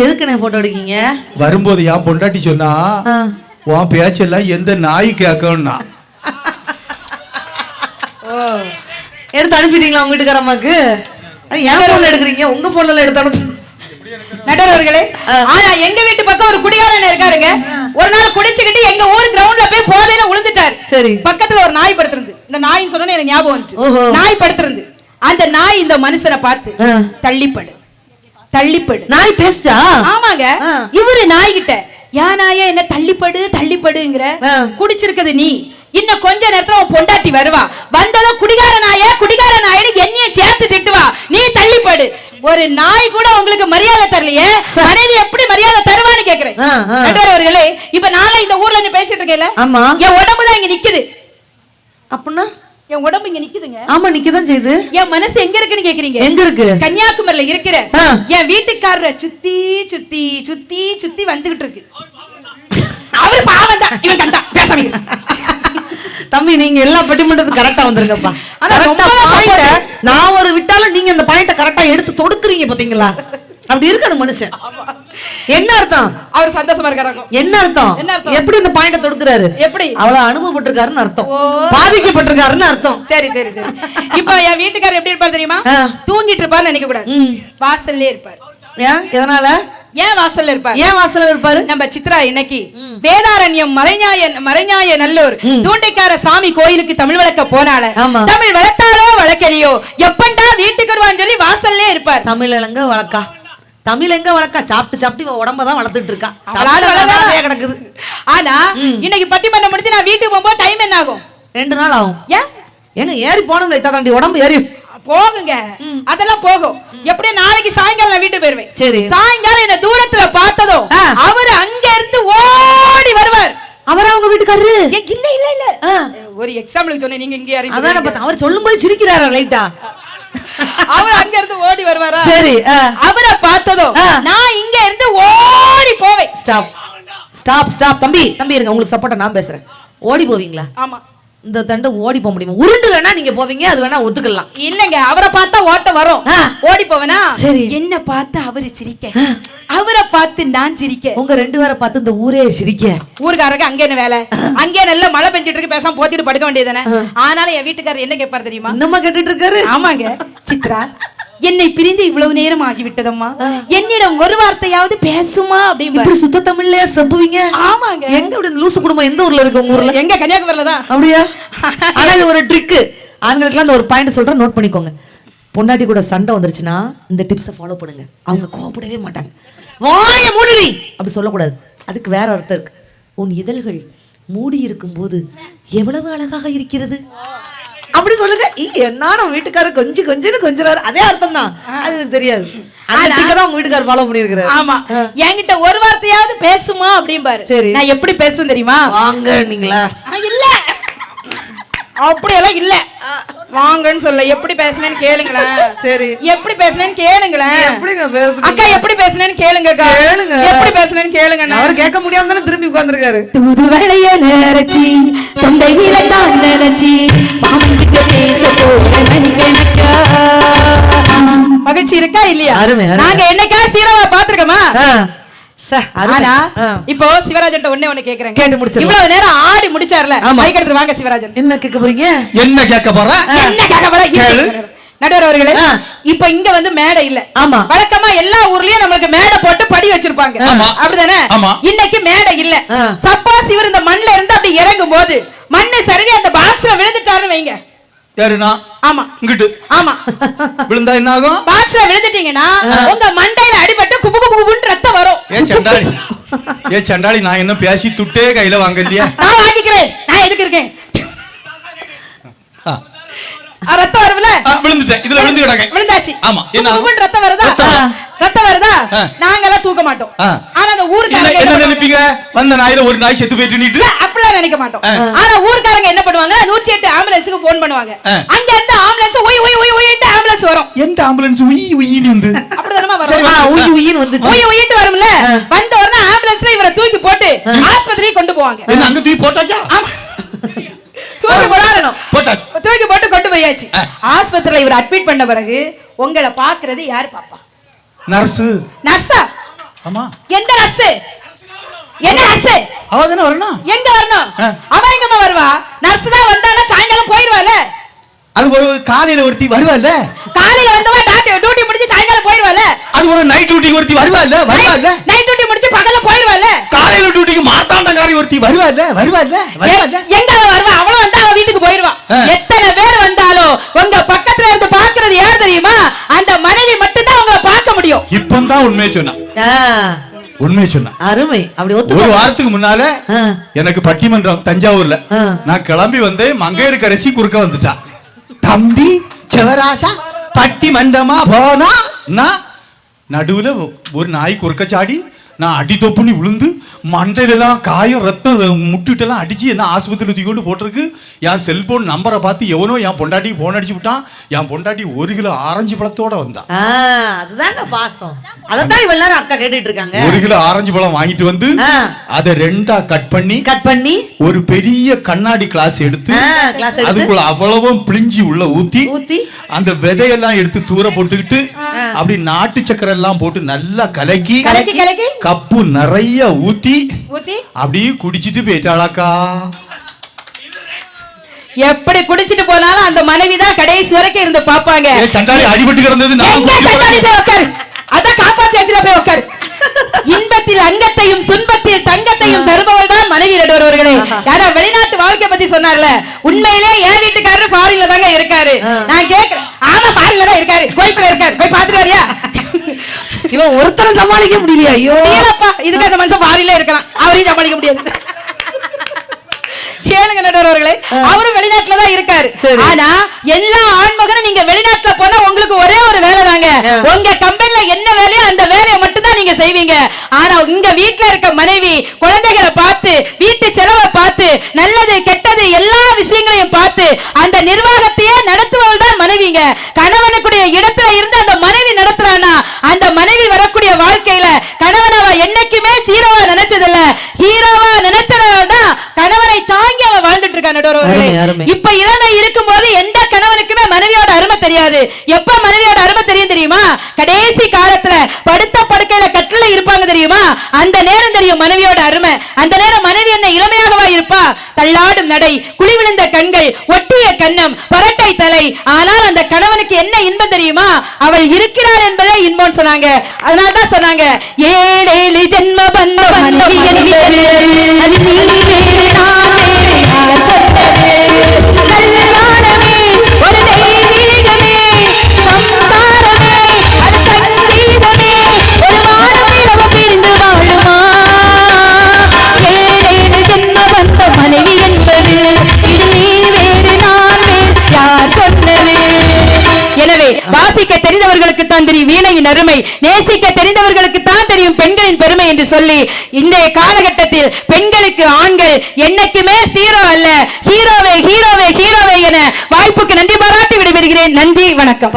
எதுக்கு நான் போட்டோ எடுக்கீங்க? வரும்போது என் பொண்டாட்டி சொன்னா, உன் பேச்செல்லாம் எந்த நாய் கேட்கணும்னா. எடுத்து அனுப்பிட்டீங்களா உங்க வீட்டுக்காரம்மாக்கு? என் போன்ல எடுக்கிறீங்க, உங்க போன்ல எடுத்து அனுப்பு. நடுவர்களே, ஆனா எங்க வீட்டு பக்கம் ஒரு குடிகாரன் இருக்காருங்க. ஒரு நாள் குடிச்சுக்கிட்டு எங்க ஊர் கிரவுண்ட்ல போய் போதையில விழுந்துட்டாரு. சரி, பக்கத்துல ஒரு நாய் படுத்திருந்து. இந்த நாயின்னு சொன்னோன்னு எனக்கு ஞாபகம் வந்துச்சு. நாய் படுத்திருந்து. அந்த நாய் இந்த மனுஷனை பார்த்து தள்ளிப்படு தள்ளிப்படு. நாய் பேசுச்சா? ஆமாங்க. இவரு நாய் கிட்ட, யா நாயே என்ன தள்ளிப்படு தள்ளிப்படுங்கிற? குடிச்சிருக்கிறது நீ. இன்னும் கொஞ்ச நேரத்துல உன் பொண்டாட்டி வருவா. வந்ததும் குடிகார நாயே குடிகார நாயன்னு என்னைய சேர்த்து திட்டுவா. நீ தள்ளிப்படு. ஒரு நாய் கூட உங்களுக்கு மரியாதை தரலையே, மனைவி எப்படி மரியாதை தருவான்னு கேக்குறேன். அவர்களே, இப்ப நாளை இந்த ஊர்ல நீ பேசிட்டு இருக்கேல, ஆமா, என் உடம்புதான் இங்க நிக்குது. அப்படின்னா என் உடம்பு இங்க நிக்குதுங்க. ஆமா, நிக்கதான் செய்யுது. என் மனசு எங்க இருக்குன்னு கேக்குறீங்க? எங்க இருக்கு? கன்னியாகுமரியில இருக்கிற என் வீட்டுக்காரரை சுத்தி சுத்தி சுத்தி சுத்தி வந்துகிட்டு இருக்கு. அவரு பாவம் தான், இவன் கண்டா பேசாம. தம்பி, நீங்க எல்லா பட்டிமன்றத்துக்கு கரெக்டா வந்திருக்கப்பா. நான் ஒரு விட்டாலும் நீங்க அந்த பாயிண்ட கரெக்டா எடுத்து தொடுக்குறீங்க பாத்தீங்களா? அப்படி இருக்கணும் மனுஷன். என்ன அர்த்தம்? அவர் சந்தோஷமா இருக்காராம். என்ன அர்த்தம்? எப்படி இந்த பாயிண்ட தொடுக்குறாரு? எப்படி? அவ்வளவு அனுபவப்பட்டிருக்காருன்னு அர்த்தம், பாதிக்கப்பட்டிருக்காருன்னு அர்த்தம். சரி சரி சரி. இப்போ என் வீட்டுக்காரர் எப்படி இருப்பாரு தெரியுமா? தூங்கிட்டு இருப்பாருன்னு நினைக்க கூடாது, வாசல்லே இருப்பாரு. ஏன்? எதனால? ஏன் வாசல்ல இருப்பாரு? ஏன் வாசல்ல இருப்பாரு? நம்ம சித்ரா இன்னைக்கு வேதாரண்யம் மறைஞாய நல்லூர் தூண்டைக்கார சாமி கோயிலுக்கு தமிழ் வளர்க்க போனால, தமிழ் வளர்த்தாலோ வளர்க்கலையோ எப்பண்டா வீட்டுக்கு வருவான்னு சொல்லி வாசல்லே இருப்பார். தமிழ் எங்க வளர்க்கா? தமிழ் எங்க வளர்க்கா? சாப்பிட்டு சாப்பிட்டு உடம்பதான் வளர்த்துட்டு இருக்கா, கிடக்குது. ஆனா இன்னைக்கு பட்டிமன்றம் முடிஞ்சு நான் வீட்டுக்கு போகும்போது டைம் என்ன ஆகும்? 2 நாள் ஆகும். ஏன்? எங்க ஏறி போனோம்ல தாண்டி உடம்பு ஏறி போகுங்க, அதெல்லாம் போகும். எப்படியும் நாளைக்கு சாயங்காலம் நான் வீட்டுக்கு போயிருவேன். சரி, சாயங்காலம் என்ன தூரத்துல பார்த்ததும் அவர் அங்க இருந்து ஓடி வருவார். அவர் அவங்க வீட்டுக்காரரு? இல்ல இல்ல இல்ல, ஒரு எக்ஸாம்பிளுக்கு சொன்னேன், நீங்க இங்க யாரையும் அதான் பார்த்தா அவர் சொல்லும்போது சிரிக்கிறாரா லைட்டா? அவர் அங்க இருந்து ஓடி வருவாரா? சரி, அவரை பார்த்ததும் நான் இங்க இருந்து ஓடி போவேன். Stop stop stop. தம்பி தம்பி இருங்க, உங்களுக்கு சப்போர்ட்டா நான் பேசுறேன். ஓடி போவீங்களா? ஆமா. இந்த தண்டை ஓடி போக முடியுமா? உருண்டு வேணா நீங்க போவீங்க, அது வேணா ஒத்துக்கலாம். இல்லங்க, அவரை பார்த்தா ஓட்ட வரும், ஓடி போவேனா? சரி. என்ன பார்த்து அவரு சிரிக்க, அவரை பார்த்து நான் சிரிக்க, உங்க 2 பேரை பார்த்து இந்த ஊரே சிரிக்க. ஊருக்காரங்க அங்க என்ன வேலை? அங்கே நல்ல மழை பெஞ்சிட்டு இருக்கு, பேசாம போத்திட்டு படுக்க வேண்டியதானே. ஆனாலும் என் வீட்டுக்காரர் என்ன கேட்பாரு தெரியுமா? இன்னுமா கேட்டுட்டு இருக்காரு? ஆமாங்க. சித்ரா, என்னை பிரிந்து இவ்வளவு நேரம் ஆகிவிட்டதம்மா, என்னிடம் ஒரு வார்த்தையாவது பேசுமா அப்படின்னு. இப்படி சுத்த தமிழ்லயா செப்புவீங்க? ஆமாங்க. எங்க இப்படி லூசு குடும்பம் எந்த ஊர்ல இருக்கு? உங்க ஊர்ல? எங்க கன்னியாகுமரியில தான். அப்படியா? ஆனா இது ஒரு ட்ரிக், ஆண்களுக்குலாம் அந்த ஒரு பாயிண்ட் சொல்றேன், நோட் பண்ணிக்கோங்க. பொண்டாட்டி கூட சண்டை வந்துருச்சுன்னா இந்த டிப்ஸை ஃபாலோ பண்ணுங்க, அவங்க கோவப்படவே மாட்டாங்க. வாய மூடி அப்படி சொல்லக்கூடாது, அதுக்கு வேற அர்த்தம் இருக்கு. உன் இதழ்கள் மூடி இருக்கும் போது எவ்வளவு அழகாக இருக்கிறது அப்படி சொல்லுங்க. என்ன வீட்டுக்காரர் கொஞ்சம் கொஞ்சம் கொஞ்சிறாரு, அதே அர்த்தம் தான், அது தெரியாது. உங்க வீட்டுக்காரர் ஃபாலோ பண்ணிருக்காரு. ஆமா, என்கிட்ட ஒரு வார்த்தையாவது பேசுமா அப்படிம்பாரு. சரி, நான் எப்படி பேசுவேன் தெரியுமா? வாங்க நீங்களா? இல்ல, அப்படியெல்லாம் இல்ல, வாங்கன்னு சொல்ல. எப்படி பேசுனேன்னு கேளுங்களேன். சரி, எப்படி பேசுனேன்னு கேளுங்களேன். எப்படிங்க பேசுறீங்க? அக்கா எப்படி பேசுனேன்னு கேளுங்கக்கா. கேளுங்க, எப்படி பேசுனேன்னு கேளுங்க. அவர் கேட்க முடியாம தானே திரும்பி உட்கார்ந்திருக்காரு. தூதுவளைய நினைச்சி தொண்டையில தான் நினைச்சி பாம்பிட்ட பேச போறேன். மகிழ்ச்சி இருக்கா இல்லையா? நாங்க என்னைக்கா சீரவா பாத்துருக்கோமா? இப்போ சிவராஜன் ஒண்ணு கேக்குறேன், கேட்டு முடிச்சு. இவ்வளவு நேரம் ஆடி முடிச்சார்ல, மைக் எடுத்து வாங்க சிவராஜன். என்ன கேட்க போறீங்க? என்ன கேட்க போற? என்ன கேட்க போற? நடுவர் அவர்களே, இப்ப இங்க வந்து மேடை இல்ல. ஆமா, வழக்கமா எல்லா ஊர்லயும் நமக்கு மேடை போட்டு படி வச்சிருப்பாங்க, அப்படிதானே? இன்னைக்கு மேடை இல்ல. சப்போஸ் இவர் இந்த மண்ணுல இருந்து அப்படி இறங்கும் போது மண்ணு சருவி அந்த பாக்ஸ்ல விழுந்துட்டாருன்னு வைங்க. யாருனா? ஆமா, இங்கிட்டு. ஆமா, விழுந்தா என்ன ஆகும்? பாக்ஸ்ல விழுந்துட்டீங்கன்னா உங்க மண்டையில அடிபட்டு குபு குபு குபுன்னு ரத்தம் வரும். ஏ சண்டாளி, நான் என்ன பேசி துட்டே கையில வாங்கலையா? நான் வாங்கிக்கிறேன், நான் எதுக்கு இருக்கேன்? ரத்தம் வரும்ல, விழுந்துட்டேன், இதுல விழுந்து கிடங்க. விழுந்தாச்சு. ஆமா, என்ன ரத்தம் வருதா? ரத்தம் வருதா? நாங்க எல்லாம் தூக்க மாட்டோம். ஆனா அந்த ஊர்க்காரங்க என்ன நினைப்பீங்க? வந்த நாயில ஒரு நாய் செத்து போயிட்டு நீட்டு அப்படிலாம் நினைக்க மாட்டோம். ஆனா ஊர்க்காரங்க என்ன பண்ணுவாங்க? 108 ஆம்புலன்ஸ்க்கு போன் பண்ணுவாங்க. அங்க இருந்து ஆம்புலன்ஸ் ஒய் ஒய் ஒய் ஒய்ன்னு ஆம்புலன்ஸ் வரும். எந்த ஆம்புலன்ஸ் உய் உய்ன்னு வந்து அப்படிதானமா வரும்? உய் உய்ன்னு வந்துச்சு. உய் உய்ன்னு வரும்ல, வந்த உடனே ஆம்புலன்ஸ்ல இவரை தூக்கி போட்டு ஆஸ்பத்திரிக்கு கொண்டு போவாங்க. என்ன அங்க தூக்கி போட்டாச்சா? தூக்கி போட்டு கொண்டு போயாச்சு. ஆஸ்பத்திரியில இவர் அட்மிட் பண்ண பிறகு உங்களை பாக்குறது யாரு பாப்பா? நர்ஸ். நர்ஸா? ஆமா. எந்த நர்ஸ்? என்ன நர்ஸ்? அவ தான வரணும். எங்க வரணும்? அவ எங்கமா வருவா? நர்ஸ் தான் வந்தானா சாயங்காலம் போயிடுவால. அது ஒரு காலையில ஒருத்தி வருவால. காலையில வந்தவ டியூட்டி முடிஞ்சு சாயங்காலம் போயிடுவால. அது ஒரு நைட் டியூட்டி ஒருத்தி வருவால. வருவால. நைட் டியூட்டி முடிஞ்சு பகல்ல போயிடுவால. காலையில டியூட்டிக்கு மார்த்தாண்டங்காரி ஒருத்தி வருவால. வருவால. வருவால. எங்க வருவா? அவள வந்தா அவ வீட்டுக்கு போயிடுவா. எத்தனை பேர் வந்தாலும் உங்க பக்கத்துல இருந்து பாக்குறது யார் தெரியுமா? அந்த மனைவி மட்டும் தான் உங்களை பார்க்க முடியும். இப்பதான் உண்மையை சொன்னா. உண்மையை சொன்னா. அருமை. அப்படி ஒரு வாரத்துக்கு முன்னால எனக்கு பட்டிமன்றம் தஞ்சாவூர்ல. நான் கிளம்பி வந்து மங்கையர்கரசி குறுக்க வந்துட்டா. தம்பி சிவராஜா பட்டி மண்டமா போனா நான் நடுவுல ஒரு நாய் குறுக்க சாடி நான் அடி தொப்புனி விழுந்து மண்டையிலெல்லாம் காயம் ரத்தம் முட்டுட்டெல்லாம் அடிச்சு என்ன ஆஸ்பத்திரியில் தூக்கி கொண்டு போட்டிருக்கு. என் செல்போன் நம்பரை பார்த்து எவனோ என் பொண்டாட்டி போன் அடிச்சு விட்டான். என் பொண்டாட்டி 1 கிலோ ஆரஞ்சு பழத்தோட வந்தான். அதுதாங்க பாசம். அதான் இவ்வளவு நேரம் அக்கா கேட்டுட்டு இருக்காங்க. 1 கிலோ ஆரஞ்சு பழம் வாங்கிட்டு வந்து அதை 2ஆ கட் பண்ணி ஒரு பெரிய கண்ணாடி கிளாஸ் எடுத்து அதுக்குள்ள அவ்வளவும் பிழிஞ்சி உள்ள ஊத்தி அந்த விதையெல்லாம் எடுத்து தூர போட்டுக்கிட்டு அப்படி நாட்டு சக்கரை எல்லாம் போட்டு நல்லா கலக்கி கப்பு நிறைய ஊத்தி அப்படியே குடிச்சிட்டு போயிட்டாளாக்கா. எப்படி குடிச்சிட்டு போனாலும் அந்த மனைவி தான் கடைசி வரைக்கும் இருந்து பாப்பாங்க. சண்டாளி அடிபட்டு கிடந்தது அதான் காப்பாத்தியாச்சுல போய் உட்காரு. இன்பத்தில் அங்கத்தையும் துன்பத்தில் தங்கத்தையும் தருபவள் தான் மனைவி. நடுவர்களே, யாரா வெளிநாட்டு வாழ்க்கை பத்தி சொன்னார்ல, உண்மையிலே என் வீட்டுக்காரரு ஃபாரின்ல தாங்க இருக்காரு. நான் கேக்குறேன், ஆமா ஃபாரின்ல தான் இருக்காரு, கோயம்புத்தூர்ல இருக்காரு, போய் பாத்துட்டு வரியா? இவன் ஒருத்தரை சமாளிக்க முடியலையா? ஐயோ இதுக்கு அந்த மனுஷன் ஃபாரின்ல இருக்கலாம், அவரையும் சமாளிக்க முடியாது. கேளுங்க நடுவர்களே, அவரும் வெளிநாட்டுல தான் இருக்காரு. ஆனா எல்லா ஆண்மகனும் நீங்க வெளிநாட்டுல போனா உங்களுக்கு ஒரே ஒரு வேலை தாங்க. உங்க கம்பெனில என்ன வேலையோ அந்த வேலையை மட்டும் தான் நீங்க செய்வீங்க. ஆனா உங்க வீட்டுல இருக்க மனைவி குழந்தைகளை பார்த்து, வீட்டு செலவை பார்த்து, நல்லது கெட்டது எல்லா விஷயங்களையும் பார்த்து அந்த நிர்வாகத்தையே நடத்துவவள் தான் மனைவிங்க. கணவனுக்குடைய இடத்துல இருந்து அந்த மனைவி நடத்துறானா அந்த மனைவி வரக்கூடிய வாழ்க்கையில கணவனவ என்னைக்குமே சீரோவா நினைச்சதில்ல, ஹீரோவா நினைச்சதான் கணவனை தாங்கி அவன் வாழ்ந்துட்டு இருக்கான். நடுவர்களே, இப்ப இளமை இருக்கும் போது எந்த கணவனுக்குமே மனைவியோட அருமை தெரியாது. எப்ப மனைவியோட அருமை தெரியும் தெரியுமா? கடைசி காலத்துல படுத்த படுக்கையில கட்டில இருப்பாங்க தெரியுமா? அந்த நேரம் தெரியும் மனைவியோட அருமை. அந்த நேரம் மனைவி என்ன இளமையாகவா இருப்பா? தள்ளாடும் நடை, குழி விழுந்த கண்கள், ஒட்டிய கன்னம், பரட்டை தலை. ஆனால் அந்த கணவனுக்கு என்ன இன்பம் தெரியுமா? அவள் இருக்கிறாள் என்பதே இன்பம் சொன்னாங்க. அதனால்தான் சொன்னாங்க, 7 ஜென்ம பந்த மனைவி என்பது அது நீ வேறு நான் வேறு யார் சொன்னது? கல்யாணமே ஒரு தெய்வீகமே, சம்சாரமே அது சங்கீதமே, ஒரு வாரம் இரவு பிரிந்து வாழுமா? 7 ஜென்ம பந்த மனைவி என்பது இது நீ வேறு நான் வேறு யார் சொன்னது? எனவே வாசிக்க தெரிந்தவர்களுக்கு தான் தெரியும் வீணையின் அருமை, நேசிக்க தெரிந்தவர்களுக்கு தான் தெரியும் பெண்களின் பெருமை என்று சொல்லி இன்றைய காலகட்டத்தில் பெண்களுக்கு ஆண்கள் என்னைக்குமே ஹீரோ அல்ல, ஹீரோவே ஹீரோவே ஹீரோவே என வாய்ப்புக்கு நன்றி பாராட்டி விடைபெறுகிறேன். நன்றி, வணக்கம்.